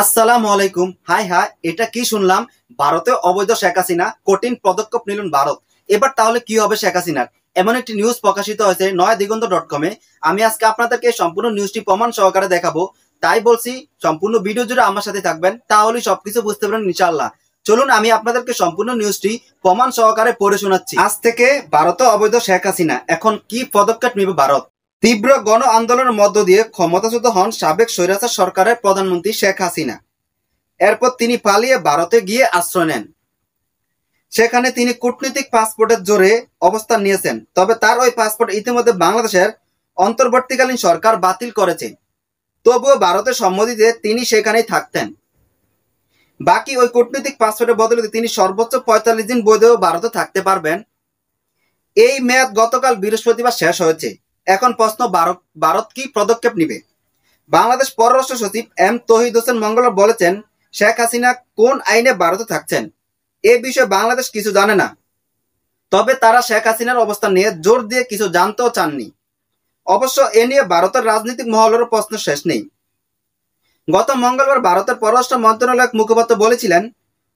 আসসালামু আলাইকুম। High high, এটা কি শুনলাম? ভারতে অবৈধ শেখ হাসিনা কঠিন পদক্ষেপ নিলেন ভারত। এবার তাহলে কি হবে শেখ হাসিনার? এমন একটি নিউজ প্রকাশিত হয়েছে নয়াদিগন্ত.com-এ। আমি আজকে আপনাদেরকে সম্পূর্ণ নিউজটি প্রমাণ সহকারে দেখাবো। তাই বলছি, সম্পূর্ণ ভিডিও জুড়ে আমার সাথে থাকবেন, তাহলেই সবকিছু বুঝতে পারবেন ইনশাআল্লাহ। চলুন আমি আপনাদেরকে সম্পূর্ণ নিউজটি প্রমাণ সহকারে পড়ে শোনাচ্ছি। আজ থেকে ভারতে অবৈধ শেখ হাসিনা, এখন কি পদক্ষেপ নেবে ভারত? তীব্র গণ আন্দোলনের মধ্য দিয়ে ক্ষমতাচ্যুত হন সাবেক স্বৈরাচার সরকারের প্রধানমন্ত্রী শেখ হাসিনা। এরপর তিনি পালিয়ে ভারতে গিয়ে আশ্রয় নেন। সেখানে তিনি কূটনৈতিক পাসপোর্টের জোরে অবস্থান নিয়েছেন। তবে তার ওই পাসপোর্ট ইতিমধ্যে বাংলাদেশের অন্তর্বর্তীকালীন সরকার বাতিল করেছে। তবুও ভারতের সম্মতিতে তিনি সেখানেই থাকতেন। বাকি ওই কূটনৈতিক পাসপোর্টের বদলে তিনি সর্বোচ্চ ৪৫ দিন বৈধ ভারতে থাকতে পারবেন। এই মেয়াদ গতকাল বৃহস্পতিবার শেষ হয়েছে। এখন প্রশ্ন, ভারত কি পদক্ষেপ নিবে? বাংলাদেশ পররাষ্ট্র সচিব এম তৌহিদ হোসেন মঙ্গলবার বলেছেন, শেখ হাসিনা কোন আইনে ভারতে থাকছেন এ বিষয়ে বাংলাদেশ কিছু জানে না। তবে তারা শেখ হাসিনার অবস্থান নিয়ে জোর দিয়ে কিছু জানতেও চাননি। অবশ্য এ নিয়ে ভারতের রাজনৈতিক মহলেরও প্রশ্ন শেষ নেই। গত মঙ্গলবার ভারতের পররাষ্ট্র মন্ত্রণালয়ের মুখপাত্র বলেছিলেন,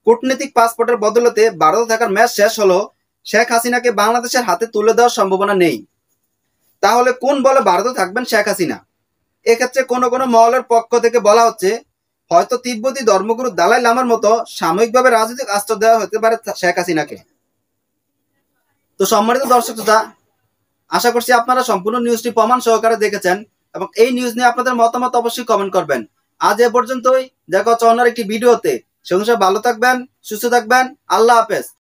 কূটনৈতিক পাসপোর্টের বদলতে ভারতে থাকার মেয়াদ শেষ হলো শেখ হাসিনাকে বাংলাদেশের হাতে তুলে দেওয়ার সম্ভাবনা নেই। তাহলে কোন বলে ভারতে থাকবেন শেখ হাসিনা? এক্ষেত্রে কোনো কোনো মহলের পক্ষ থেকে বলা হচ্ছে, হয়তো তিব্বতী ধর্মগুরু দালাই লামার মতো সাময়িকভাবে রাজনৈতিক আশ্রয় দেওয়া হতে পারে শেখ হাসিনাকে। তো সম্মানিত দর্শক শ্রোতা, আশা করছি আপনারা সম্পূর্ণ নিউজটি প্রমাণ সহকারে দেখেছেন এবং এই নিউজ নিয়ে আপনাদের মতামত অবশ্যই কমেন্ট করবেন। আজ এ পর্যন্তই, দেখা হচ্ছে অন্য একটি ভিডিওতে। সে অনুসারে ভালো থাকবেন, সুস্থ থাকবেন। আল্লাহ হাফেজ।